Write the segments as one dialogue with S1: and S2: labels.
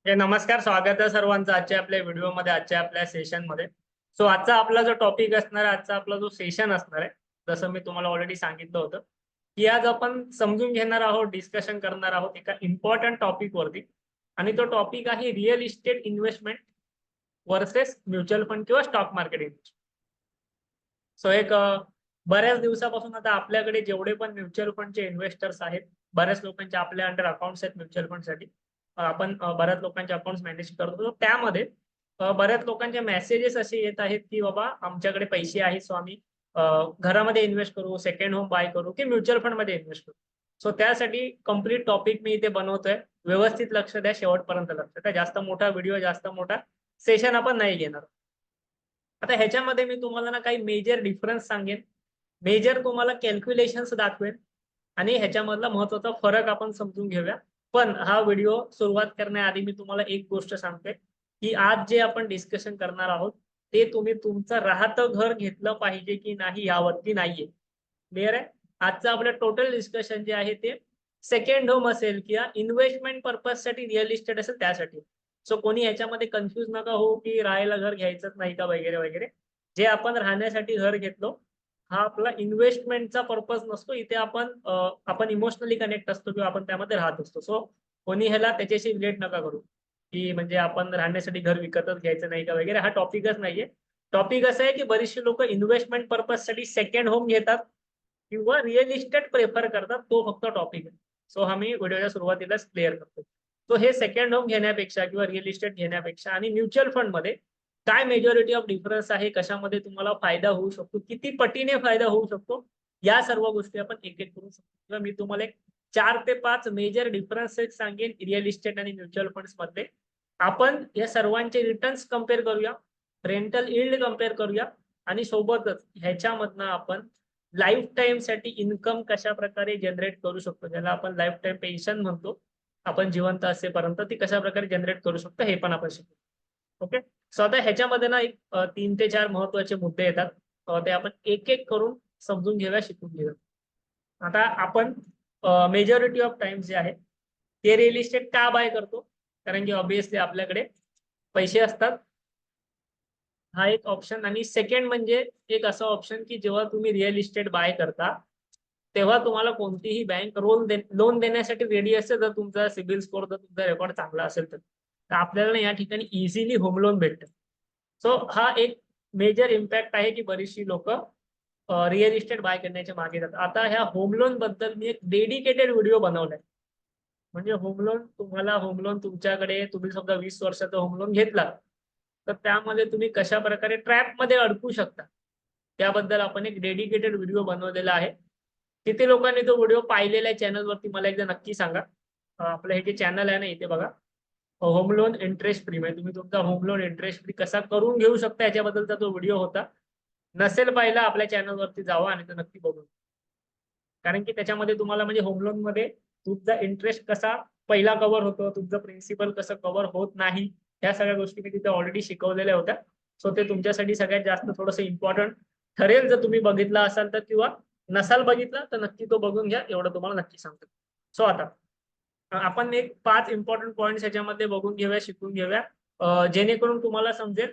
S1: नमस्कार, स्वागत आहे सर्वांचं आजच्या आपल्या व्हिडिओमध्ये, आजच्या आपल्या सेशनमध्ये. सो आजचा आपला जो टॉपिक असणार आहे, आजचा आपला जो सेशन असणार आहे, जसं मी तुम्हाला ऑलरेडी सांगितलं होतं की आज आपण समजून घेणार आहोत, डिस्कशन करणार आहोत एका इम्पॉर्टंट टॉपिक वरती. आणि तो टॉपिक आहे real estate investment versus mutual fund किंवा स्टॉक मार्केट इन्व्हेस्टमेंट. सो बऱ्याच दिवसापासून आता आपल्याकडे जेवढे पण म्युच्युअल फंडचे इन्व्हेस्टर्स आहेत, बऱ्याच लोकांचे आपल्या अंडर अकाउंट्स आहेत म्युच्युअल फंडसाठी. आपण बऱ्याच लोकांचे अकाउंट्स मॅनेज करतो. त्यामध्ये बऱ्याच लोकांचे मेसेजेस असे येत आहेत की बाबा आमच्याकडे पैसे आहेत, सो आम्ही घरामध्ये इन्व्हेस्ट करू, सेकंड होम बाय करू की म्युच्युअल फंड मध्ये इन्व्हेस्ट करू. सो त्यासाठी कम्प्लीट टॉपिक मी इथे बनवतोय. व्यवस्थित लक्ष द्या, शेवटपर्यंत लक्ष द्या. जास्त मोठा व्हिडिओ, जास्त मोठा सेशन आपण नाही घेणार. आता ह्याच्यामध्ये मी तुम्हाला ना काही मेजर डिफरन्स सांगेन, मेजर तुम्हाला कॅल्क्युलेशन्स दाखवेन आणि ह्याच्यामधला महत्वाचा फरक आपण समजून घेऊया. पण हा व्हिडिओ सुरुवात करण्याआधी मी तुम्हाला एक गोष्ट सांगते की आज जे आपण डिस्कशन करणार आहोत ते तुम्ही तुमचं राहतं घर घेतलं पाहिजे की नाही यावरती नाहीये. क्लिअर आहे? आजचं आपलं टोटल डिस्कशन जे आहे ते सेकंड होम असेल किंवा इन्व्हेस्टमेंट पर्पज साठी रिअल इस्टेट असेल त्यासाठी. सो कोणी याच्यामध्ये कन्फ्युज नका हो की राहायला घर घ्यायचंच नाही का वगैरे वगैरे. जे आपण राहण्यासाठी घर घेतलो हा आपला इन्व्हेस्टमेंटचा पर्पज नसतो. इथे आपण इमोशनली कनेक्ट असतो किंवा आपण त्यामध्ये राहत असतो. सो कोणी ह्याला त्याच्याशी रिलेट नका करू की म्हणजे आपण राहण्यासाठी घर विकतच घ्यायचं नाही का वगैरे. हा टॉपिकच नाहीये. टॉपिक असं आहे की बरीचशी लोक इन्व्हेस्टमेंट पर्पज साठी सेकंड होम घेतात किंवा रिअल इस्टेट प्रेफर करतात. तो फक्त टॉपिक आहे. सो आम्ही व्हिडिओच्या सुरुवातीलाच क्लिअर करतो. तो हे सेकंड होम घेण्यापेक्षा किंवा रिअल इस्टेट घेण्यापेक्षा आणि म्युच्युअल फंड मध्ये काय मेजॉरिटी ऑफ डिफरन्स आहे, कशामध्ये तुम्हाला फायदा होऊ शकतो, किती पटीने फायदा होऊ शकतो, या सर्व गोष्टी आपण एक एक करून किंवा मी तुम्हाला एक 4 ते 5 मेजर डिफरन्सेस सांगेन रिअल इस्टेट आणि म्युच्युअल फंड्स मध्ये. आपण या सर्वांचे रिटर्न्स कम्पेअर करूया, रेंटल यील्ड कम्पेअर करूया आणि सोबतच ह्याच्यामधनं आपण लाईफ टाइम साठी इन्कम कशा प्रकारे जनरेट करू शकतो, ज्याला आपण लाईफ टाइम पेन्शन म्हणतो, आपण जिवंत असेपर्यंत ती कशा प्रकारे जनरेट करू शकतो हे पण आपण शिकू. ओके. सो आता ह्याच्यामध्ये ना एक 3 ते 4 महत्वाचे मुद्दे येतात. ते आपण एक एक करून समजून घेऊया, शिकून घेऊया. आता आपण मेजॉरिटी ऑफ टाइम जे आहे ते रिअल इस्टेट का बाय करतो, कारण की ऑब्विसली आपल्याकडे पैसे असतात. हा एक ऑप्शन. आणि सेकंड म्हणजे एक असं ऑप्शन की जेव्हा तुम्ही रिअल इस्टेट बाय करता तेव्हा तुम्हाला कोणतीही बँक लोन देण्यासाठी रेडी असते जर तुमचा सिबिल स्कोर, जर तुमचा रेकॉर्ड चांगला असेल तर आपल्याला या ठिकाणी इझिली होम लोन भेटतं. सो हा एक मेजर इम्पॅक्ट आहे की बरीचशी लोक रिअल इस्टेट बाय करण्याच्या मागे जातात. आता ह्या होम लोन बद्दल मी एक डेडिकेटेड व्हिडिओ बनवलाय. म्हणजे होम लोन, तुम्हाला होम लोन तुमच्याकडे, तुम्ही समजा 20 वर्षाचा होम लोन घेतला तर त्यामध्ये तुम्ही कशा प्रकारे ट्रॅप मध्ये अडकू शकता त्याबद्दल आपण एक डेडिकेटेड व्हिडिओ बनवलेला आहे. किती लोकांनी तो व्हिडिओ पाहिलेला आहे चॅनलवरती मला एकदा नक्की सांगा. आपलं हे जे चॅनल आहे ना, इथे बघा, होम लोन इंटरेस्ट फ्री, म्हणजे तुम्ही तुमचा होम लोन इंटरेस्ट फ्री कसा करून घेऊ शकता याच्याबद्दलचा तो व्हिडिओ होता. नसेल पाहिला आपल्या चॅनलवरती जावा आणि तो नक्की बघून. कारण की त्याच्यामध्ये तुम्हाला म्हणजे होम लोन मध्ये तुमचा इंटरेस्ट कसा पहिला कव्हर होतो, तुमचं प्रिन्सिपल कसं कव्हर होत नाही, ह्या सगळ्या गोष्टी मी तिथे ऑलरेडी शिकवलेल्या होत्या. सो ते तुमच्यासाठी सगळ्यात जास्त थोडंसं इम्पॉर्टंट ठरेल जर तुम्ही बघितला असाल तर, किंवा नसाल बघितला तर नक्की तो बघून घ्या, एवढं तुम्हाला नक्की सांगतो. सो आता आपण एक 5 इम्पॉर्टंट पॉईंट्स याच्यामध्ये बघून घेऊया, शिकून घेऊया, जेणेकरून तुम्हाला समजेल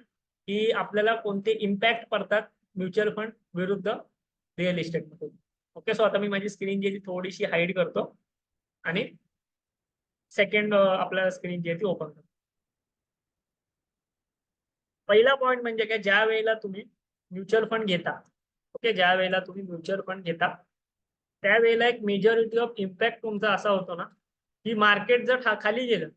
S1: की आपल्याला कोणते इम्पॅक्ट पडतात म्युच्युअल फंड विरुद्ध रिअल इस्टेटमध्ये. ओके. सो आता मी माझी स्क्रीन जी थोडीशी हाईड करतो आणि सेकंड आपल्या स्क्रीन जी आहे ती ओपन करतो. पहिला पॉईंट म्हणजे काय, ज्या वेळेला तुम्ही म्युच्युअल फंड घेता, ओके, ज्या वेळेला तुम्ही म्युच्युअल फंड घेता त्यावेळेला एक मेजॉरिटी ऑफ इम्पॅक्ट तुमचा असा होतो ना की मार्केट जर खाली गेलं,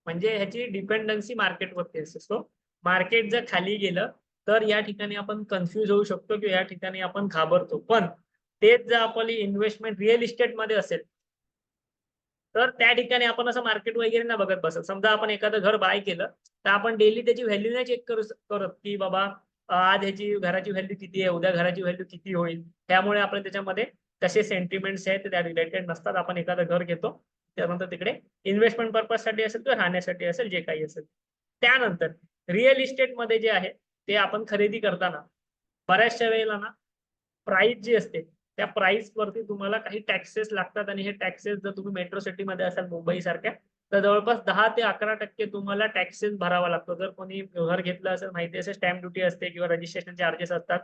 S1: म्हणजे ह्याची डिपेंडन्सी मार्केटवरती असते. सो मार्केट जर खाली गेलं तर या ठिकाणी आपण कन्फ्यूज होऊ शकतो किंवा या ठिकाणी आपण घाबरतो. पण तेच जर आपली इन्व्हेस्टमेंट रिअल इस्टेटमध्ये असेल तर त्या ठिकाणी आपण असं मार्केट वगैरे ना बघत बसत. समजा आपण एखादं घर बाय केलं तर आपण डेली त्याची व्हॅल्यू नाही चेक करत की बाबा आज ह्याची घराची व्हॅल्यू किती आहे, उद्या घराची व्हॅल्यू किती होईल. त्यामुळे आपण त्याच्यामध्ये कसे सेंटिमेंट्स आहेत त्या रिलेटेड नसतात. आपण एखादं घर घेतो त्यानंतर तिकडे इन्व्हेस्टमेंट पर्पज साठी असेल किंवा राहण्यासाठी असेल, जे काही असेल. त्यानंतर रिअल इस्टेटमध्ये जे आहे ते आपण खरेदी करताना बऱ्याचशा वेळेला ना प्राइस जी असते त्या प्राइस वरती तुम्हाला काही टॅक्सेस लागतात. आणि हे टॅक्सेस जर तुम्ही मेट्रो सिटीमध्ये असाल मुंबई सारख्या तर जवळपास 10 ते 11% तुम्हाला टॅक्सेस भरावा लागतो. जर कोणी घर घेतलं असेल, माहिती असेल, स्टॅम्प ड्युटी असते किंवा रजिस्ट्रेशन चार्जेस असतात,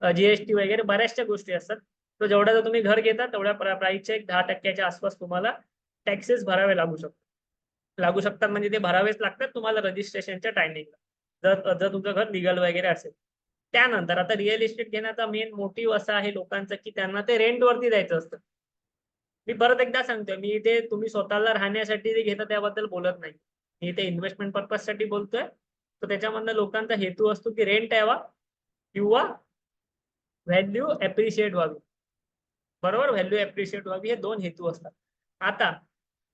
S1: जीएसटी वगैरे बऱ्याचशा गोष्टी असतात. तर जेवढा जर तुम्ही घर घेता तेवढ्या प्राइसच्या एक 10% आसपास तुम्हाला टॅक्सेस भरावे लागू शकतात म्हणजे ते भरावेच लागतात तुम्हाला रजिस्ट्रेशनच्या टायमिंगला, जर जर तुमचं घर लिगल वगैरे असेल. त्यानंतर आता रिअल इस्टेट घेण्याचा मेन मोटिव्ह असा आहे लोकांचा, की त्यांना ते रेंटवरती द्यायचं असतं. मी परत एकदा सांगतोय, मी इथे तुम्ही स्वतःला राहण्यासाठी जे घेता त्याबद्दल बोलत नाही. मी इथे इन्व्हेस्टमेंट पर्पजसाठी बोलतोय. तर त्याच्यामधनं लोकांचा हेतू असतो, की रेंट यावा किंवा व्हॅल्यू अप्रिशिएट व्हावी. बरोबर? व्हॅल्यू अप्रिशिएट व्हावी हे 2 हेतू असतात. आता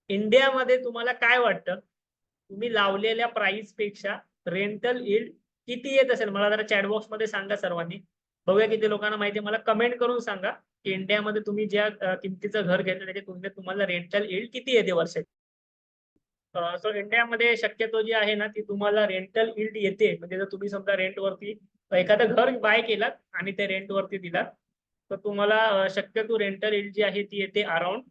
S1: इंडियामध्ये तुम्हाला काय वाटतं? तुम्ही लावलेल्या प्राइस पेक्षा रेंटल यील्ड किती येत असेल? मला जरा चॅट बॉक्समध्ये सांगा सर्वांनी. बघूया किती लोकांना माहिती आहे. मला कमेंट करून सांगा, की इंडियामध्ये तुम्ही ज्या किमतीचं घर घेतलं त्याच्या तुलनेत तुम्हाला रेंटल यील्ड किती येते वर्षाची? सो इंडियामध्ये शक्यतो जी आहे ना, ती तुम्हाला रेंटल यील्ड येते. म्हणजे जर तुम्ही समजा रेंटवरती एखादं घर बाय केलात आणि ते रेंटवरती दिलात, तर तुम्हाला शक्यतो रेंटल यील्ड जी आहे ती येते अराउंड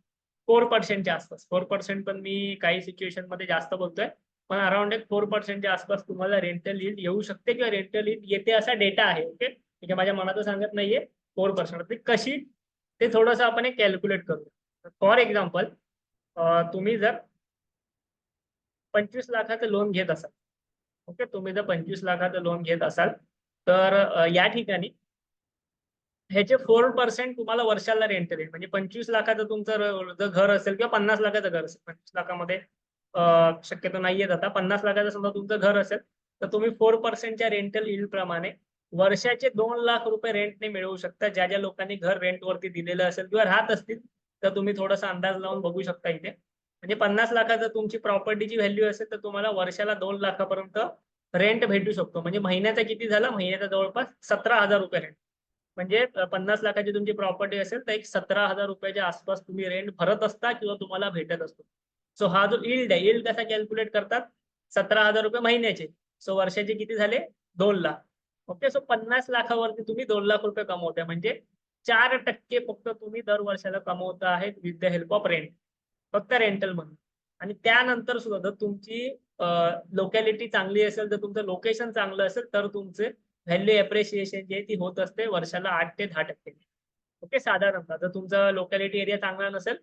S1: 4% च्या आसपास. 4% पण मी काही सिच्युएशनमध्ये जास्त बोलतोय. पण अराउंड एक 4% च्या आसपास तुम्हाला रेंटल यील्ड येऊ शकते किंवा रेंटल यील्ड येते असा डेटा आहे. ओके. म्हणजे माझ्या मनातच सांगत नाहीये 4%. ती कशी? ते थोडंसं आपण एक कॅल्क्युलेट करू. फॉर एक्झाम्पल तुम्ही जर 25 लाखाचं लोन घेत असाल. ओके. तुम्ही जर 25 लाखाचं लोन घेत असाल, तर या ठिकाणी ह्याचे 4% तुम्हाला वर्षाला रेंट येईल. म्हणजे 25 लाखाचं तुमचं जर घर असेल किंवा 50 लाखाचं घर असेल, 25 लाखामध्ये शक्यतो नाही येत आता. 50 लाखाचं समजा तुमचं घर असेल, तर तुम्ही 4% च्या रेंटल यील्ड प्रमाणे वर्षाचे 2 लाख रुपये रेंटने मिळवू शकता. ज्या ज्या लोकांनी घर रेंटवरती दिलेलं असेल किंवा राहत असतील, तर तुम्ही थोडासा अंदाज लावून बघू शकता इथे. म्हणजे 50 लाखाचं तुमची प्रॉपर्टीची व्हॅल्यू असेल, तर तुम्हाला वर्षाला 2 लाखापर्यंत रेंट भेटू शकतो. म्हणजे महिन्याचा किती झाला? महिन्याचा जवळपास 17,000 रुपये रेंट. म्हणजे 50 लाखाची तुमची प्रॉपर्टी असेल, तर एक 17,000 रुपयाच्या आसपास तुम्ही रेंट भरत असता किंवा तुम्हाला भेटत असतो. सो हा जो यील्ड आहे, यील्ड कसा कॅल्क्युलेट करतात? 17,000 रुपये महिन्याचे. सो वर्षाचे किती झाले? 2 लाख. ओके. सो 50 लाखावरती तुम्ही 2 लाख रुपये कमवताय. म्हणजे 4% फक्त तुम्ही दर वर्षाला कमवता आहेत with the help of rent. फक्त रेंटल म्हणून. आणि त्यानंतर सुद्धा जर तुमची लोकॅलिटी चांगली असेल, तर तुमचं लोकेशन चांगलं असेल, तर तुमचे व्हॅल्यू अप्रिशिएशन जी आहे ती होत असते वर्षाला 8 ते 10%. ओके. साधारणतः जर तुमचा लोकॅलिटी एरिया चांगला नसेल,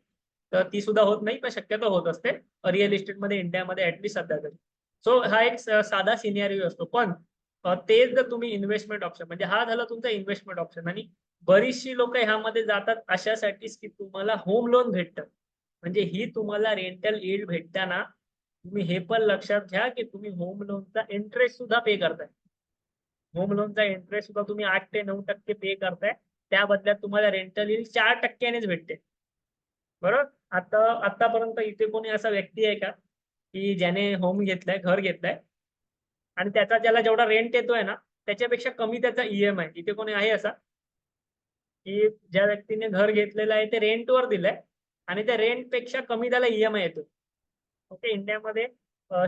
S1: तर ती सुद्धा होत नाही, पण शक्यतो होत असते रिअल इस्टेटमध्ये इंडियामध्ये ऍटलीस्ट सध्या तरी. सो हा एक साधा सिनेरिओ असतो. पण तेच जर तुम्ही इन्व्हेस्टमेंट ऑप्शन, म्हणजे हा झाला तुमचा इन्व्हेस्टमेंट ऑप्शन, आणि बरीचशी लोक ह्यामध्ये जातात अशासाठीच की तुम्हाला होम लोन भेटतं. म्हणजे ही तुम्हाला रेंटल यील्ड भेटताना तुम्ही हे पण लक्षात घ्या की तुम्ही होम लोनचा इंटरेस्ट सुद्धा पे करताय. होम लोनचा इंटरेस्ट सुद्धा तुम्ही 8 ते 9% पे करताय. त्या बदल्यात तुम्हाला रेंटल यील्ड 4%नेच भेटते. बरोबर? आतापर्यंत इथे कोणी असा व्यक्ती आहे का, की ज्याने होम घेतलाय, घर घेतलंय आणि त्याचा ज्याला जेवढा रेंट येतोय ना, त्याच्यापेक्षा कमी त्याचा ईएमआय? इथे कोणी आहे असा? की ज्या व्यक्तीने घर घेतलेलं आहे ते रेंटवर दिलंय आणि त्या रेंटपेक्षा कमी त्याला ईएमआय येतो. ओके. इंडियामध्ये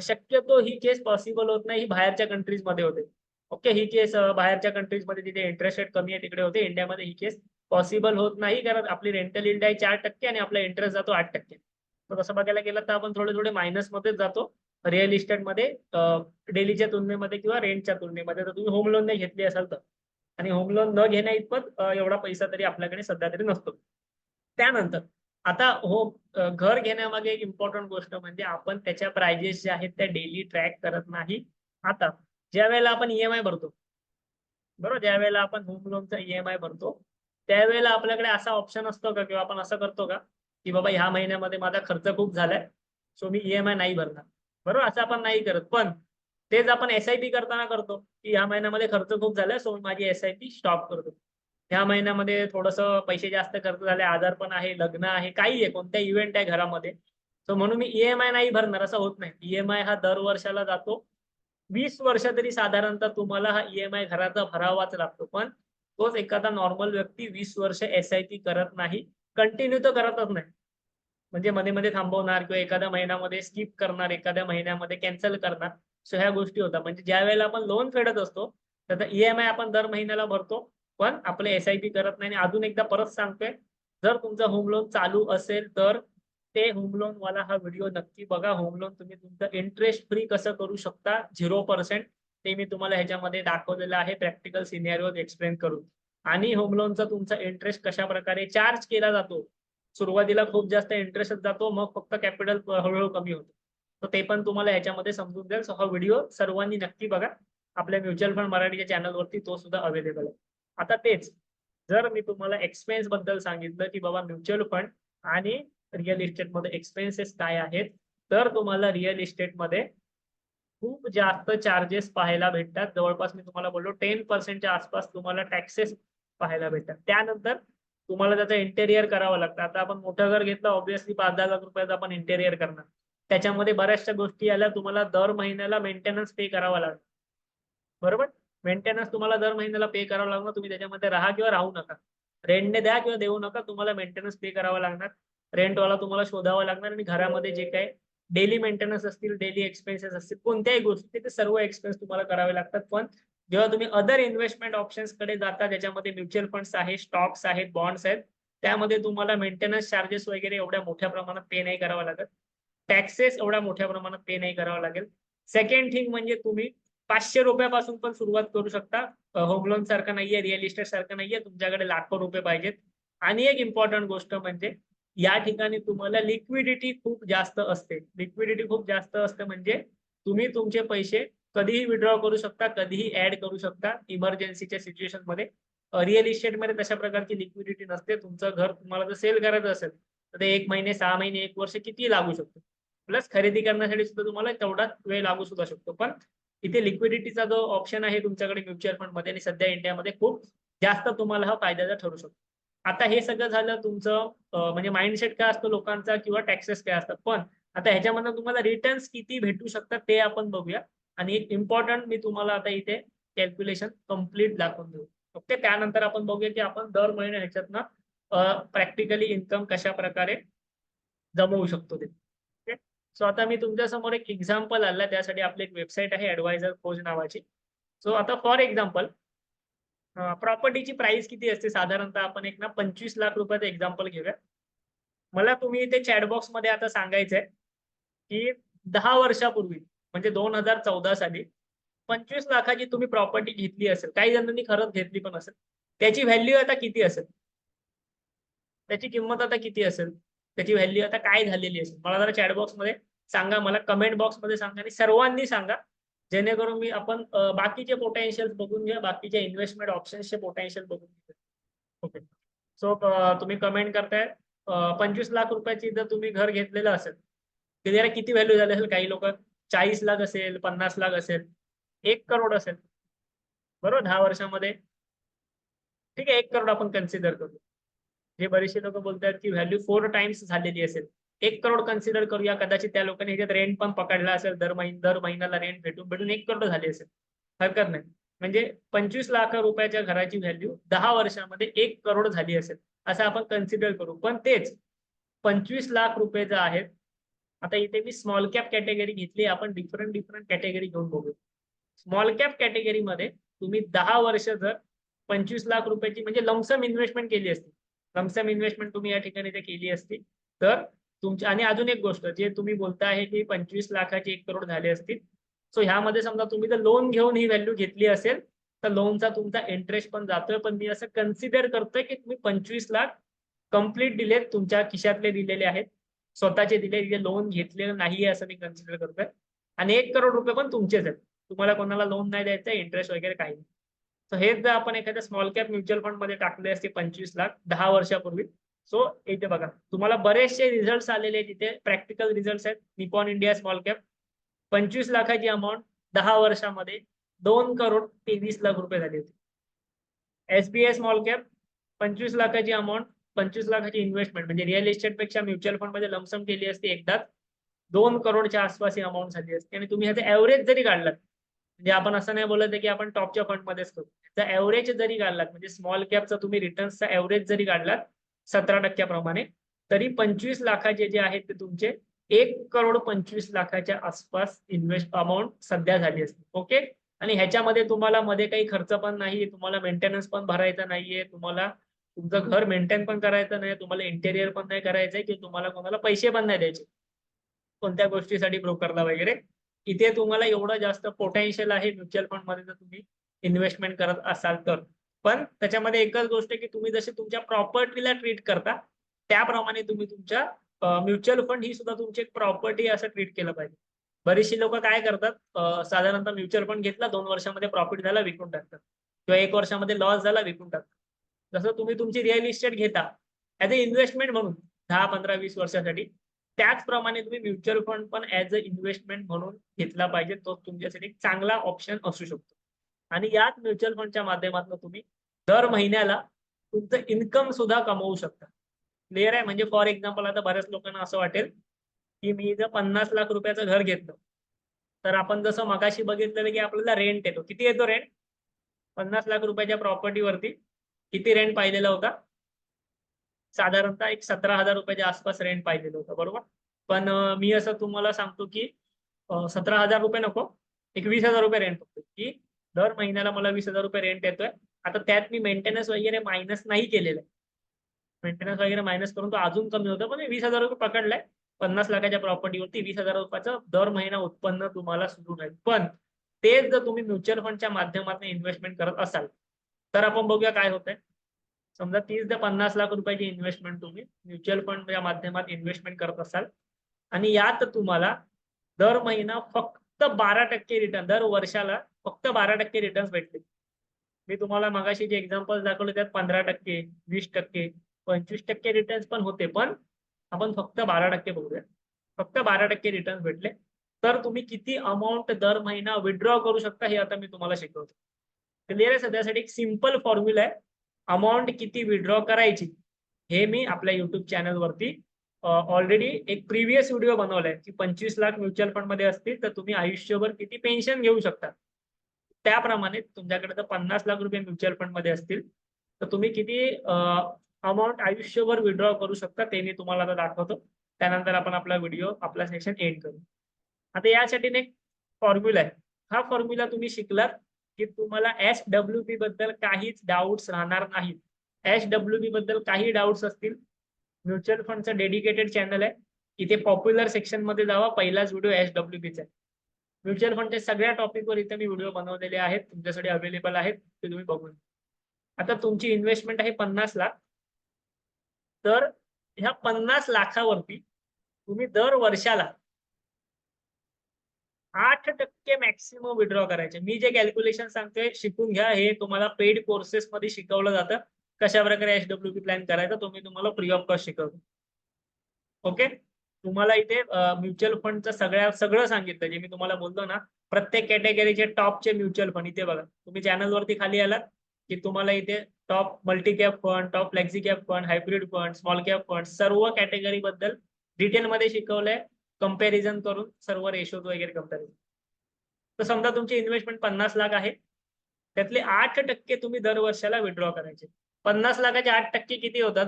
S1: शक्यतो ही केस पॉसिबल होत नाही. ही बाहेरच्या कंट्रीजमध्ये होते. ओके. ही केस बाहेरच्या कंट्रीजमध्ये जिथे इंटरेस्ट रेट कमी आहे तिकडे होते. इंडियामध्ये ही केस पॉसिबल होत नाही, कारण आपली रेंटल यील्ड आहे 4% आणि आपला इंटरेस्ट जातो 8%. तर तसं बघायला गेलं तर आपण थोडे थोडे मायनसमध्येच जातो रिअल इस्टेटमध्ये, डेलीच्या तुलनेमध्ये किंवा रेंटच्या तुलनेमध्ये, जर तुम्ही होम लोन नाही घेतली असाल तर. आणि होम लोन न घेण्या इतपत एवढा पैसा तरी आपल्याकडे सध्या तरी नसतो. त्यानंतर आता घर घेण्यामागे एक इम्पॉर्टंट गोष्ट म्हणजे आपण त्याच्या प्राइजेस ज्या आहेत त्या डेली ट्रॅक करत नाही. आता ज्या वेळेला आपण ईएमआय भरतो, बरोबर, ज्या वेळेला आपण होम लोनचा ईएमआय भरतो, त्यावेळेला आपल्याकडे असा ऑप्शन असतो का किंवा आपण असं करतो का, की बाबा ह्या महिन्यामध्ये माझा खर्च खूप झालाय, सो मी ईएमआय नाही भरणार. बरोबर, असं आपण नाही करत. पण तेच आपण एसआयपी करताना करतो, की ह्या महिन्यामध्ये खर्च खूप झालाय, सो मी माझी एसआयपी स्टॉप करतो. ह्या महिन्यामध्ये थोडंसं पैसे जास्त खर्च झाले, आजारपण आहे, लग्न आहे, काही आहे, कोणता इव्हेंट आहे घरामध्ये, सो म्हणून मी ईएमआय नाही भरणार, असं होत नाही. ईएमआय हा दर वर्षाला जातो. 20 वर्ष तरी साधारणतः तुम्हाला हा ईएमआय घराचा भरावाच लागतो. पण तोच एखादा नॉर्मल व्यक्ती 20 वर्ष एसआयपी करत नाही, कंटिन्यू तर करतच नाही. म्हणजे मध्ये-मध्ये थांबवणार किंवा एखाद्या महिन्यामध्ये स्किप करणार, एखाद्या महिन्यामध्ये कॅन्सल करणार. सो ह्या गोष्टी होतात. म्हणजे ज्यावेळेला आपण लोन फेडत असतो, त्याचा ईएमआय आपण दर महिन्याला भरतो, पण आपले एसआयपी करत नाही. आणि अजून एकदा परत सांगतोय, जर तुमचं होम लोन चालू असेल तर ते होम लोन वाला हा व्हिडिओ नक्की बघा. होम लोन तुम्ही तुमचं इंटरेस्ट फ्री कसं करू शकता 0%, ते मी तुम्हाला ह्याच्यामध्ये दाखवलेलं आहे प्रॅक्टिकल सिनेरिओ एक्सप्लेन करून. आणि होम लोनचा तुमचा इंटरेस्ट कशा प्रकारे चार्ज केला जातो. सुरुवातीला खूप जास्त इंटरेस्ट जातो, मग फक्त कॅपिटल हळूहळू कमी होतो. तर ते पण तुम्हाला ह्याच्यामध्ये समजून जाईल. सो हा व्हिडिओ सर्वांनी नक्की बघा. आपल्या म्युच्युअल फंड मराठीच्या चॅनलवरती तो सुद्धा अवेलेबल आहे. आता तेच जर मी तुम्हाला एक्सपेन्स बद्दल सांगितलं की बाबा म्युच्युअल फंड आणि रिअल इस्टेटमध्ये एक्सपेन्सेस काय आहेत, तर तुम्हाला रिअल इस्टेटमध्ये खूप जास्त चार्जेस पाहायला भेटतात. जवळपास मी तुम्हाला बोललो 10%च्या आसपास तुम्हाला टॅक्सेस पाहायला भेटतात. त्यानंतर तुम्हाला त्याचं इंटेरियर करावं लागतं. आता आपण मोठं घर घेतलं, ऑब्व्हियसली 5-10 लाख रुपयाचं आपण इंटेरियर करणार. त्याच्यामध्ये बऱ्याचशा गोष्टी आल्या, तुम्हाला दर महिन्याला मेंटेनन्स पे करावा लागतो. बरोबर? मेंटेनन्स तुम्हाला दर महिन्याला पे करावं लागणार. तुम्ही त्याच्यामध्ये राहा किंवा राहू नका. रेंटने द्या किंवा देऊ नका, तुम्हाला मेंटेनन्स पे करावा लागणार. रेंटवाला तुम्हाला शोधावा लागणार आणि घरामध्ये जे काही डेली मेंटेनन्स असतील, डेली एक्सपेन्सेस असतील, कोणत्याही गोष्टी ते सर्व एक्सपेन्स तुम्हाला करावे लागतात. पण जेव्हा तुम्ही अदर इन्व्हेस्टमेंट ऑप्शन्स कडे जाता, ज्याच्यामध्ये म्युच्युअल फंड्स आहेत, स्टॉक्स आहेत, बॉन्ड्स आहेत, त्यामध्ये तुम्हाला मेंटेनन्स चार्जेस वगैरे एवढ्या मोठ्या प्रमाणात पे नाही करावं लागत. टॅक्सेस एवढ्या मोठ्या प्रमाणात पे नाही करावं लागेल. सेकंड थिंग म्हणजे तुम्ही 500 रुपयापासून पण सुरुवात करू शकता. होम लोन सारखं नाहीये, रिअल इस्टेट सारखं नाहीये, तुमच्याकडे लाखो रुपये पाहिजेत. आणि एक इम्पॉर्टंट गोष्ट म्हणजे या ठिकाणी तुम्हाला लिक्विडिटी खूप जास्त असते. लिक्विडिटी खूप जास्त असते म्हणजे तुम्ही तुमचे पैसे कधीही विड्रॉ करू शकता, कधीही ऍड करू शकता इमर्जन्सीच्या सिच्युएशन मध्ये. रिअल इस्टेटमध्ये तशा प्रकारची लिक्विडिटी नसते. तुमचं घर तुम्हाला जर सेल करायचं असेल तर ते 1 महिने, 6 महिने, 1 वर्ष किती लागू शकतो. प्लस खरेदी करण्यासाठी सुद्धा तुम्हाला तेवढाच वेळ लागू सुद्धा शकतो. पण इथे लिक्विडिटीचा जो ऑप्शन आहे तुमच्याकडे म्युच्युअल फंड मध्ये आणि सध्या इंडियामध्ये खूप जास्त तुम्हाला हा फायद्याचा ठरू शकतो. आता हे सगळं झालं तुमचं म्हणजे माइंडसेट काय असतं लोकांचा किंवा टॅक्सेस काय असतात. पण आता ह्याच्यामधून तुम्हाला रिटर्न्स किती भेटू शकतात ते आपण बघूया. आणि एक इम्पॉर्टंट मी तुम्हाला आता इथे कॅल्क्युलेशन कम्प्लीट दाखवून देऊ. ओके, त्यानंतर आपण बघूया की आपण दर महिने ह्याच्यातनं प्रॅक्टिकली इन्कम कशा प्रकारे जमवू शकतो ते. ओके, सो आता मी तुमच्या समोर एक एक्झाम्पल आला, त्यासाठी आपली एक वेबसाईट आहे ऍडवायझर खोज नावाची. सो आता फॉर एक्झाम्पल प्रॉपर्टीची प्राइस किती असते साधारणतः, आपण एक ना 25 लाख रुपयाचं एक्झाम्पल घेऊया. मला तुम्ही इथे चॅटबॉक्स मध्ये आता सांगायचंय की 10 वर्षापूर्वी म्हणजे 2014 साली 25 लाखाची तुम्ही प्रॉपर्टी घेतली असेल, काही जणांनी खरंच घेतली पण असेल, त्याची व्हॅल्यू आता किती असेल, त्याची किंमत आता किती असेल, त्याची व्हॅल्यू आता काय झालेली असेल, मला जरा चॅटबॉक्स मध्ये सांगा, मला कमेंट बॉक्स मध्ये सांगा आणि सर्वांनी सांगा, जेणेकरून मी आपण बाकीचे पोटेन्शियल बघून घ्या, बाकीच्या इन्व्हेस्टमेंट ऑप्शन्सचे पोटेन्शियल बघून घ्या. ओके, सो तुम्ही कमेंट करताय 25 लाख रुपयाची जर तुम्ही घर घेतलेलं असेल तर त्याला किती व्हॅल्यू झाली असेल. काही लोक 40 लाख असेल, 50 लाख असेल, 1 करोड असेल. बरोबर, 10 वर्षामध्ये. ठीक आहे, 1 करोड आपण कन्सिडर करू. हे बरेचसे लोक बोलतात की व्हॅल्यू 4 टाइम्स झालेली असेल. 1 करोड कन्सिडर करूया. कदाचित त्या लोकांनी ह्याच्यात रेंट पण पकडला असेल, दर महिन्याला रेंट भेटून भेटून 1 करोड झाली असेल. हरकत नाही. म्हणजे 25 लाख रुपयाच्या घराची व्हॅल्यू 10 वर्षामध्ये 1 करोड झाली असेल असं आपण कन्सिडर करू. पण तेच 25 लाख रुपये जे आहेत, आता इथे मी स्मॉल कॅप कॅटेगरी घेतली, आपण डिफरंट डिफरंट कॅटेगरी घेऊन बघू. स्मॉल कॅप कॅटेगरीमध्ये तुम्ही 10 वर्ष जर 25 लाख रुपयाची म्हणजे लमसम इन्व्हेस्टमेंट केली असती, लमसम इन्व्हेस्टमेंट तुम्ही या ठिकाणी ते केली असती, तर तुमच्या. आणि अजून एक गोष्ट, जे तुम्ही बोलताय की 25 लाखाची 1 करोड झाली असतील, सो ह्यामध्ये समजा तुम्ही जर लोन घेऊन ही व्हॅल्यू घेतली असेल तर लोनचा तुमचा इंटरेस्ट पण जातोय. पण मी असं कन्सिडर करतोय की तुम्ही 25 लाख कंप्लीट दिलेत, तुमच्या खिशातले दिलेले आहेत, स्वतःचे दिले, लोन घेतलेलं नाहीये असं मी कन्सिडर करतोय. आणि 1 करोड रुपये पण तुमचेच आहेत, तुम्हाला कोणाला लोन नाही द्यायचं, इंटरेस्ट वगैरे काही नाही. सो हेच जर आपण एखाद्या स्मॉल कॅप म्युच्युअल फंड मध्ये टाकले असते 25 लाख 10 वर्षापूर्वी, सो इथे बघा तुम्हाला बरेचसे रिझल्ट आलेले आहेत. तिथे प्रॅक्टिकल रिझल्ट आहेत. निपॉन इंडिया स्मॉल कॅप 25 लाखाची अमाऊंट 10 वर्षामध्ये 2 करोड 23 लाख रुपये झाली होती. एसबीआय स्मॉल कॅप 25 लाखाची अमाऊंट, 25 लाखाची इन्व्हेस्टमेंट म्हणजे रिअल इस्टेट पेक्षा म्युच्युअल फंड मध्ये लमसम केली असती एकदाच, 2 करोडच्या आसपास ही अमाऊंट झाली असते. आणि तुम्ही ह्याचा ऍव्हरेज जरी काढलात, म्हणजे आपण असं नाही बोलत की आपण टॉपच्या फंड मध्येच करू, त्याचा ऍव्हरेज जरी काढलात, म्हणजे स्मॉल कॅपचा तुम्ही रिटर्न्सचा ऍव्हरेज जरी काढलात 17% प्रमाणे, तरी 25 लाखाचे जे आहेत ते तुमचे 1 करोड 25 लाखाच्या आसपास इन्व्हेस्ट अमाऊंट सध्या झाली असते. ओके, आणि ह्याच्यामध्ये तुम्हाला मध्ये काही खर्च पण नाही, तुम्हाला मेंटेनन्स पण भरायचा नाहीये, तुम्हाला तुमचं घर मेंटेन पण करायचं नाही, तुम्हाला इंटेरियर पण नाही करायचंय, की तुम्हाला कोणाला पैसे पण नाही द्यायचे कोणत्या गोष्टीसाठी ब्रोकरला वगैरे. इथे तुम्हाला एवढं जास्त पोटेन्शियल आहे म्युच्युअल फंड मध्ये जर तुम्ही इन्व्हेस्टमेंट करत असाल तर. पण त्याच्यामध्ये एकच गोष्ट आहे की तुम्ही जसे तुमच्या प्रॉपर्टीला ट्रीट करता त्याप्रमाणे तुम्ही तुमच्या म्युच्युअल फंड ही सुद्धा तुमची एक प्रॉपर्टी असं ट्रीट केलं पाहिजे. बरीचशी लोक काय करतात, साधारणतः म्युच्युअल फंड घेतला, 2 वर्षामध्ये प्रॉफिट झाला विकून टाकतात, किंवा 1 वर्षामध्ये लॉस झाला विकून टाकतात. जसं तुम्ही तुमची रिअल इस्टेट घेता ऍज अ इन्व्हेस्टमेंट म्हणून 10, 15, 20 वर्षासाठी, त्याचप्रमाणे तुम्ही म्युच्युअल फंड पण ऍज अ इन्व्हेस्टमेंट म्हणून घेतला पाहिजे. तो तुमच्यासाठी एक चांगला ऑप्शन असू शकतो. आणि याच म्युच्युअल फंडच्या माध्यमातून तुम्ही दर महिन्याला तुमचं इन्कम सुद्धा कमवू शकता. क्लिअर आहे? म्हणजे फॉर एक्झाम्पल आता बऱ्याच लोकांना असं वाटेल की मी जर 50 लाख रुपयाचं घर घेतलं, तर आपण जसं मगाशी बघितलेलं की आपल्याला रेंट येतो. किती येतो रेंट? 50 लाख रुपयाच्या प्रॉपर्टीवरती किती रेंट पाहिलेला होता? साधारणतः एक 17,000 रुपयाच्या आसपास रेंट पाहिलेलं होतं, बरोबर. पण मी असं तुम्हाला सांगतो की 17,000 रुपये नको, एक 20,000 रुपये रेंट बघतो, की दर महिन्याला मला 20,000 रुपये रेंट येतोय. आता त्यात मी मेंटेनन्स वगैरे मायनस नाही केलेलं आहे. मेंटेनन्स वगैरे मायनस करून तो अजून कमी होतं, पण मी 20,000 रुपये पकडलाय. 50 लाखाच्या प्रॉपर्टीवरती 20,000 रुपयाचं दर महिना उत्पन्न तुम्हाला सुरू राहील. पण तेच जर तुम्ही म्युच्युअल फंडच्या माध्यमातून इन्व्हेस्टमेंट करत असाल, तर आपण बघूया काय होतंय. समजा 30 ते 50 लाख रुपयाची इन्व्हेस्टमेंट तुम्ही म्युच्युअल फंडच्या माध्यमात इन्व्हेस्टमेंट करत असाल, आणि यात तुम्हाला दर महिना फक्त 12% रिटर्न, दर वर्षाला फक्त 12% रिटर्न्स भेटतील. मी तुम्हाला मगाशी जे एक्झाम्पल दाखवले त्यात 15%, 20%, 25% रिटर्न्स पण होते. पण आपण फक्त 12% बघूया. फक्त 12% रिटर्न्स भेटले तर तुम्ही किती अमाऊंट दर महिना विथड्रॉ करू शकता हे आता मी तुम्हाला शिकवतो. क्लिअर आहे? सध्यासाठी एक सिंपल फॉर्म्युला आहे. अमाऊंट किती विथड्रॉ करायची हे मी आपल्या युट्यूब चॅनलवरती ऑलरेडी एक प्रिव्हियस व्हिडिओ बनवलाय की 25 लाख म्युच्युअल फंड मध्ये असतील तर तुम्ही आयुष्यभर किती पेन्शन घेऊ शकता. त्याप्रमाणे तुमच्याकडे जर 50 लाख रुपये म्युच्युअल फंड मध्ये असतील तर तुम्ही किती अमाऊंट आयुष्यभर विड्रॉ करू शकता ते मी तुम्हाला आता दाखवतो. त्यानंतर आपण आपला व्हिडिओ आपला सेशन एंड करू. आता यासाठी एक फॉर्म्युला आहे. हा फॉर्म्युला तुम्ही शिकलात की तुम्हाला SWP बद्दल काहीच डाऊट्स राहणार नाहीत. SWP बद्दल काही डाऊट्स असतील, म्युच्युअल फंडचं डेडिकेटेड चॅनल आहे. इथे पॉप्युलर सेक्शन मध्ये जावा, पहिलाच व्हिडिओ SWPचा आहे. म्युच्युअल फंडच्या सगळ्या टॉपिकवर इथे मी व्हिडिओ बनवलेले आहेत, तुमच्यासाठी अवेलेबल आहेत, ते तुम्ही बघून. आता तुमची इन्व्हेस्टमेंट आहे 50 लाख. तर ह्या 50 लाखावरती तुम्ही दर वर्षाला 8% मॅक्सिमम विड्रॉ करायचे. मी जे कॅल्क्युलेशन सांगतोय शिकून घ्या. हे तुम्हाला पेड कोर्सेस मध्ये शिकवलं जातं. कशा प्रकारे SWP प्लॅन करायचा तो मी तुम्हाला फ्री ऑफ कॉस्ट शिकवतो. ओके. तुम्हाला इथे म्युच्युअल फंडचं सगळं सांगितलं जे मी तुम्हाला बोलतो ना. प्रत्येक कॅटेगरीचे टॉपचे म्युच्युअल फंड इथे बघा. तुम्ही चॅनलवरती खाली आलात की तुम्हाला इथे top multi cap fund, top flexi cap fund, hybrid fund, small cap fund सर्व कॅटेगरी बद्दल डिटेलमध्ये शिकवलंय. कंपॅरिझन करून सर्व रेशोज वगैरे कंपॅरिझन. तर समजा तुमची इन्व्हेस्टमेंट 50 लाख आहे, त्यातले 8% तुम्ही दर वर्षाला विड्रॉ करायचे. 50 लाखाचे 8% किती होतात?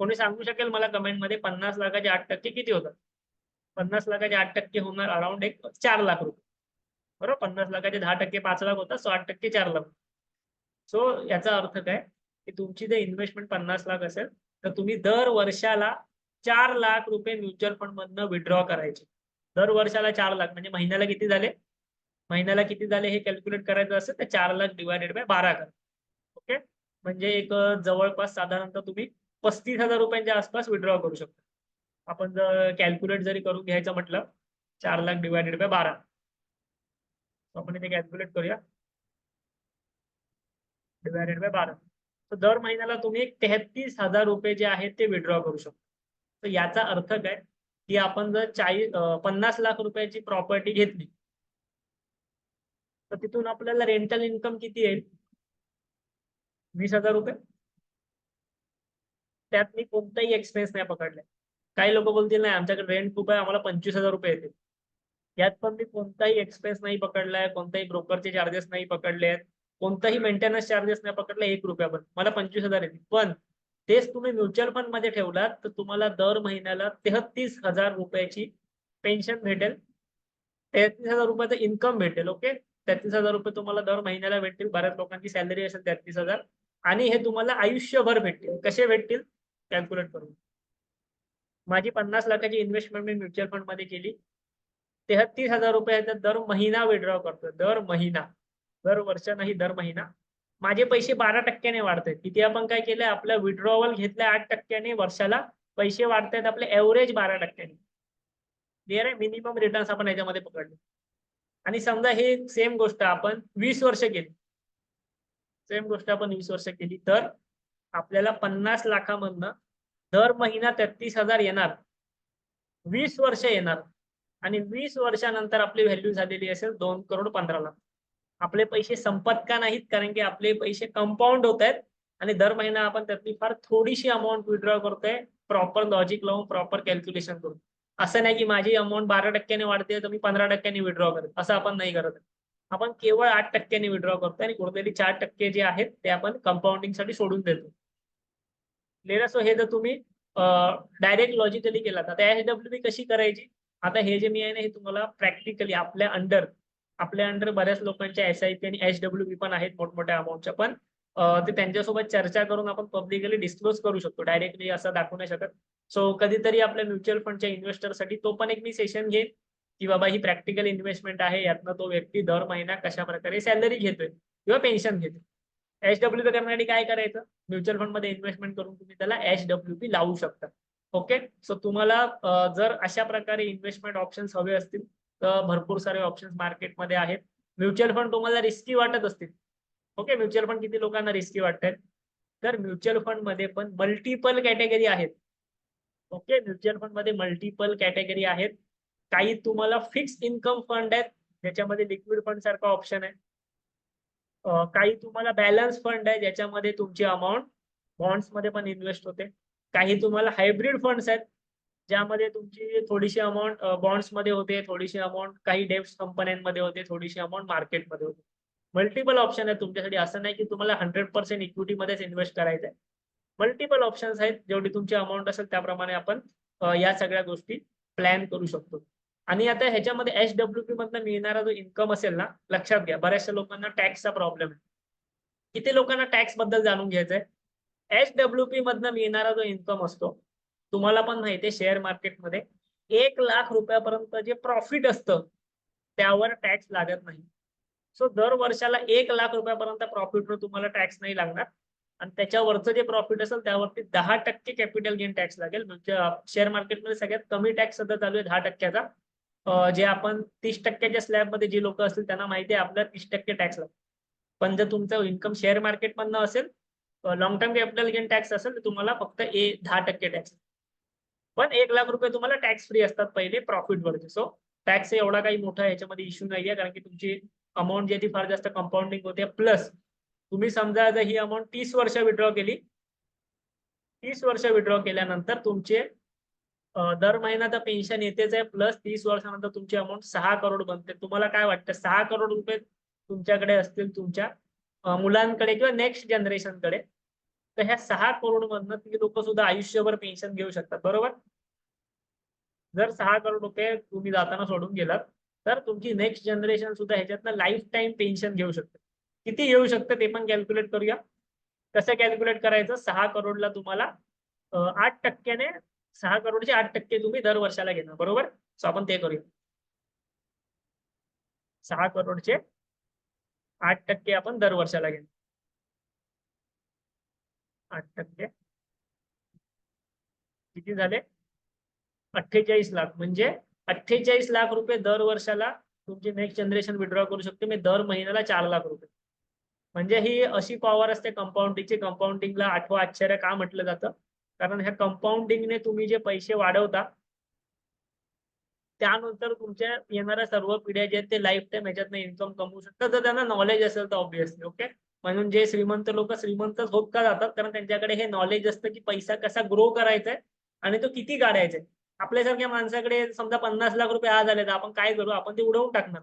S1: कोणी सांगू शकेल मला कमेंट मध्ये 50 लाखाचे 8% किती होतात? 50 लाखाचे 8% होणार अराउंड एक 4 लाख रुपये. बरोबर. 50 लाखाचे 10% 5 लाख होतात. 8% 4 लाख. सो याचा अर्थ काय की तुमची जर इन्व्हेस्टमेंट 50 लाख असेल तर तुम्ही दर वर्षाला 4 लाख रुपये म्युच्युअल फंड मधनं विड्रॉ करायचे. दर वर्षाला 4 लाख म्हणजे महिन्याला किती झाले? महिन्याला किती झाले हे कॅल्क्युलेट करायचं असेल तर 4 लाख डिवायडेड बाय 12 करा. ओके. म्हणजे एक जवळपास साधारणतः तुम्ही 35,000 रुपयांच्या आसपास विड्रॉ करू शकता. आपण जर कॅल्क्युलेट जरी करून घ्यायचं म्हटलं 4 लाख डिवायडेड बाय 12, आपण इथे कॅल्क्युलेट करूया. डिवायडेड बाय 12, तर दर महिन्याला तुम्ही 33,000 रुपये जे आहेत ते विड्रॉ करू शकता. तर याचा अर्थ काय की आपण जर 50 लाख रुपयाची प्रॉपर्टी घेतली तर तिथून आपल्याला रेंटल इन्कम किती येईल? 20,000 रुपये. त्यात मी कोणताही एक्सपेन्स नाही पकडलाय. काही लोक बोलतील नाही आमच्याकडे रेंट खूप आहे, आम्हाला 25,000 रुपये येते. यात पण मी कोणताही एक्सपेन्स नाही पकडलाय, कोणताही ब्रोकरचे चार्जेस नाही पकडले आहेत, कोणताही मेंटेनन्स चार्जेस नाही पकडले 1 रुपया पण. मला 25,000 येते. पण तेच तुम्ही म्युच्युअल फंड मध्ये ठेवलात तर तुम्हाला दर महिन्याला 33,000 रुपयाची पेन्शन भेटेल. 33,000 रुपयाचं इन्कम भेटेल. ओके. 33,000 रुपये तुम्हाला दर महिन्याला भेटतील. बऱ्याच लोकांची सॅलरी असेल 33,000. आणि हे तुम्हाला आयुष्यभर भेटतील. कसे भेटतील कॅल्क्युलेट करून. माझी 50 लाखाची इन्व्हेस्टमेंट मी म्युच्युअल फंड मध्ये केली. 33,000 रुपये दर महिना विड्रॉ करतोय. दर महिना, दर वर्ष नाही, दर महिना. माझे पैसे 12% वाढतायत. किती आपण काय केलंय, आपलं विड्रॉवल घेतलंय 8% वर्षाला, पैसे वाढतायत आपले एव्हरेज 12%. क्लिअर आहे. मिनिमम रिटर्न्स आपण याच्यामध्ये पकडले. आणि समजा हे सेम गोष्ट आपण 20 वर्ष केली, सेम गोष्ट आपण 20 वर्ष केली, तर आपल्याला 50 लाखामधनं दर महिना 33,000 येणार, 20 वर्ष येणार. आणि 20 वर्षानंतर आपली व्हॅल्यू झालेली असेल 2,15,00,000. आपले पैसे संपत का नाहीत, कारण की आपले पैसे कंपाऊंड होत आहेत आणि दर महिना आपण त्यातली फार थोडीशी अमाऊंट विड्रॉ करतोय, प्रॉपर लॉजिक लावून, प्रॉपर कॅल्क्युलेशन करून. असं नाही की माझी अमाऊंट 12% वाढते तर मी 15% विड्रॉ करत, असं आपण नाही करत. आपण केवळ 8% विड्रॉ करतोय आणि उरलेली 4% जे आहेत ते आपण कंपाऊंडिंग साठी सोडून देतो. क्लिअर. सो हे जर तुम्ही डायरेक्ट लॉजिकली केला तर एचडब्ल्यूपी कशी करायची, आता हे जे मी आहे ना, हे तुम्हाला प्रॅक्टिकली आपल्या अंडर बऱ्याच लोकांच्या एसआयपी आणि एचडब्ल्यूपी पण आहेत मोठमोठ्या अमाऊंटच्या, पण ते त्यांच्यासोबत चर्चा करून आपण पब्लिकली डिस्क्लोज करू शकतो. डायरेक्टली असं दाखवू नाही शकत. सो कधीतरी आपल्या म्युच्युअल फंडच्या इन्व्हेस्टरसाठी तो पण एक मी सेशन घेईन की बाबा ही प्रॅक्टिकल इन्व्हेस्टमेंट आहे, यातनं तो व्यक्ती दर महिना कशा प्रकारे सॅलरी घेतोय किंवा पेन्शन घेतोय. एचडब्ल्यूपी करण्यासाठी काय करायचं, म्युच्युअल फंड मध्ये इन्व्हेस्टमेंट करून तुम्ही त्याला एचडब्ल्यूपी लावू शकता. ओके. सो तुम्हाला जर अशा प्रकारे इन्व्हेस्टमेंट ऑप्शन्स हवे असतील तर भरपूर सारे ऑप्शन्स मार्केटमध्ये आहेत. म्युच्युअल फंड तुम्हाला रिस्की वाटत असतील, ओके, म्युच्युअल फंड किती लोकांना रिस्की वाटतात, तर म्युच्युअल फंड मध्ये पण मल्टिपल कॅटेगरी आहेत. ओके, म्युच्युअल फंड मध्ये मल्टिपल कॅटेगरी आहेत. काही तुम्हाला फिक्स इन्कम फंड आहेत, ज्याच्यामध्ये लिक्विड फंड सारखा ऑप्शन आहे. काही तुम्हाला बॅलन्स फंड आहे, ज्याच्यामध्ये तुमची अमाऊंट बॉन्ड्स मध्ये पण इन्व्हेस्ट होते. काही तुम्हाला हायब्रिड फंड्स आहेत, ज्यामध्ये तुमची थोडीशी अमाऊंट बॉन्ड्स मध्ये होते, थोडीशी अमाऊंट काही डेब्ट कंपन्यांमध्ये होते, थोडीशी अमाऊंट मार्केटमध्ये होते. मल्टिपल ऑप्शन आहे तुमच्यासाठी. असं नाही की तुम्हाला 100% इक्विटी मध्येच इन्व्हेस्ट करायचं आहे. मल्टिपल ऑप्शन्स आहेत. जेवढी तुमची अमाऊंट असेल त्याप्रमाणे आपण या सगळ्या गोष्टी प्लॅन करू शकतो. आणि आता ह्याच्यामध्ये एचडब्ल्यूपी मधनं मिळणारा जो इन्कम असेल ना, लक्षात घ्या, बऱ्याचशा लोकांना टॅक्सचा प्रॉब्लेम आहे. किती लोकांना टॅक्स बद्दल जाणून घ्यायचंय. एचडब्ल्यूपी मधनं मिळणारा जो इन्कम असतो, तुम्हाला पण माहिती आहे, शेअर मार्केटमध्ये 1,00,000 रुपयापर्यंत जे प्रॉफिट असतं त्यावर टॅक्स लागत नाही. सो दर वर्षाला 1,00,000 रुपयापर्यंत प्रॉफिटवर तुम्हाला टॅक्स नाही लागणार. आणि त्याच्यावरचं जे प्रॉफिट असेल त्यावरती 10% कॅपिटल गेन टॅक्स लागेल. म्हणजे शेअर मार्केटमध्ये सगळ्यात कमी टॅक्स सध्या चालू आहे 10%चा. जे आपण 30%च्या स्लॅबमध्ये जे लोक असतील त्यांना माहिती आहे आपल्याला 30% टॅक्स लागतो. पण जर तुमचं इन्कम शेअर मार्केटमधनं असेल, long term capital gain tax असेल, तर तुम्हाला फक्त 10% टॅक्स. पण 1,00,000 रुपये तुम्हाला टॅक्स फ्री असतात पहिले प्रॉफिटवरचे. सो टॅक्स एवढा काही मोठा याच्यामध्ये इश्यू नाहीये, कारण की तुमची अमाऊंट जी ती फार जास्त कंपाऊंडिंग होते. प्लस तुम्ही समजा जर ही अमाऊंट 30 वर्ष विड्रॉ केली, 30 वर्ष विड्रॉ केल्यानंतर तुमचे दर महिना तर पेन्शन येतेच आहे, प्लस 30 वर्षानंतर तुमची अमाऊंट 6 करोड बनते. तुम्हाला काय वाटतं, 6 करोड रुपये तुमच्याकडे असतील तुमच्या मुलांकडे किंवा नेक्स्ट जनरेशनकडे, तर ह्या 6 करोड मधनं ती लोक सुद्धा आयुष्यभर पेन्शन घेऊ शकतात, बरोबर. जर 6 करोड रुपये तुम्ही जाताना सोडून गेलात तर तुमची नेक्स्ट जनरेशन सुद्धा ह्याच्यातनं लाईफ टाईम पेन्शन घेऊ शकते. किती येऊ शकतं ते पण कॅल्क्युलेट करूया. कसं कॅल्क्युलेट करायचं, 6 करोडला तुम्हाला 8%ने, 6 करोडचे 8% तुम्ही दर वर्षाला घेणार, बरोबर. सो आपण ते करूया. 6 करोडचे 8% आपण दर वर्षाला घेणार. 8% किती झाले, 48 लाख. म्हणजे 48 लाख रुपये दर वर्षाला तुमची नेक्स्ट जनरेशन विड्रॉ करू शकते. मी दर महिन्याला 4 लाख रुपये. म्हणजे ही अशी पॉवर असते कंपाऊंडिंगची. कंपाऊंडिंगला 8वं आश्चर्य का म्हटलं जातं, कारण ह्या कंपाऊंडिंगने तुम्ही जे पैसे वाढवता त्यानंतर तुमच्या येणाऱ्या सर्व पिढ्या जे आहेत ते लाईफ टाईम ह्याच्यातनं इन्कम कमवू शकतात, जर त्यांना नॉलेज असेल तर ऑब्व्हियसली. ओके. म्हणून जे श्रीमंत लोक श्रीमंतच होत का जातात, कारण त्यांच्याकडे हे नॉलेज असतं की पैसा कसा ग्रो करायचा आहे आणि तो किती काढायचा आहे. आपल्यासारख्या माणसाकडे समजा 50 लाख रुपये आज आले तर आपण काय करू, आपण ते उडवून टाकणार,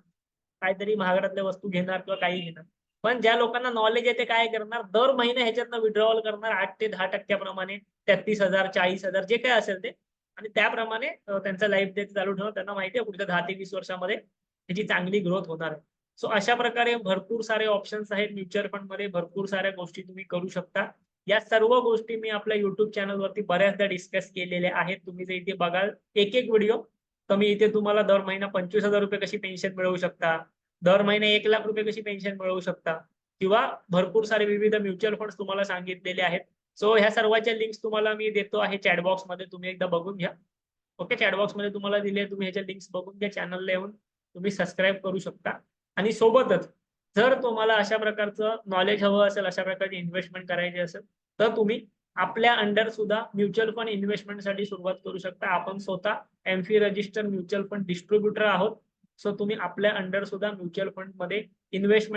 S1: काहीतरी महागड्यातल्या वस्तू घेणार किंवा काही घेणार. पण ज्या लोकांना नॉलेज आहे ते काय करणार, दर महिना ह्याच्यातनं विड्रॉवल करणार 8 ते 10% 33,000 40,000 जे काय असेल ते, आणि त्याप्रमाणे त्यांचा लाईफ डेट चालू ठेवून त्यांना माहिती आहे पुढच्या 10 ते 20 वर्षामध्ये त्याची चांगली ग्रोथ होणार आहे. सो अशा प्रकारे भरपूर सारे ऑप्शन्स आहेत म्युच्युअल फंड मध्ये, भरपूर साऱ्या गोष्टी तुम्ही करू शकता. या सर्व गोष्टी मी आपल्या युट्यूब चॅनलवरती बऱ्याचदा डिस्कस केलेल्या आहेत. तुम्ही जर इथे बघाल एक एक व्हिडिओ, तर मी इथे तुम्हाला दर महिना 25,000 रुपये कशी पेन्शन मिळवू शकता, दर महिना 1,00,000 रुपये कशी पेन्शन मिळवू शकता, किंवा भरपूर सारे विविध म्युच्युअल फंड्स तुम्हाला सांगितलेले आहेत. सो ह्या सर्वांच्या लिंक्स तुम्हाला मी देतो आहे चॅट बॉक्स मध्ये, तुम्ही एकदा बघून घ्या. ओके, चॅट बॉक्स मध्ये तुम्हाला दिले, तुम्ही ह्याच्या लिंक्स बघून घ्या. चॅनलला येऊन तुम्ही सबस्क्राईब करू शकता. आणि सोबतच जर तुम्हाला अशा प्रकारचं नॉलेज हवं असेल, अशा प्रकारची इन्व्हेस्टमेंट करायची असेल, तर तुम्ही आपल्या अंडर सुद्धा म्युच्युअल फंड इन्व्हेस्टमेंटसाठी सुरुवात करू शकता. आपण स्वतः AMFI register mutual fund distributor आहोत. सो तुम्ही आपल्या अंडर सुद्धा म्युच्युअल फंड मध्ये इन्व्हेस्टमेंट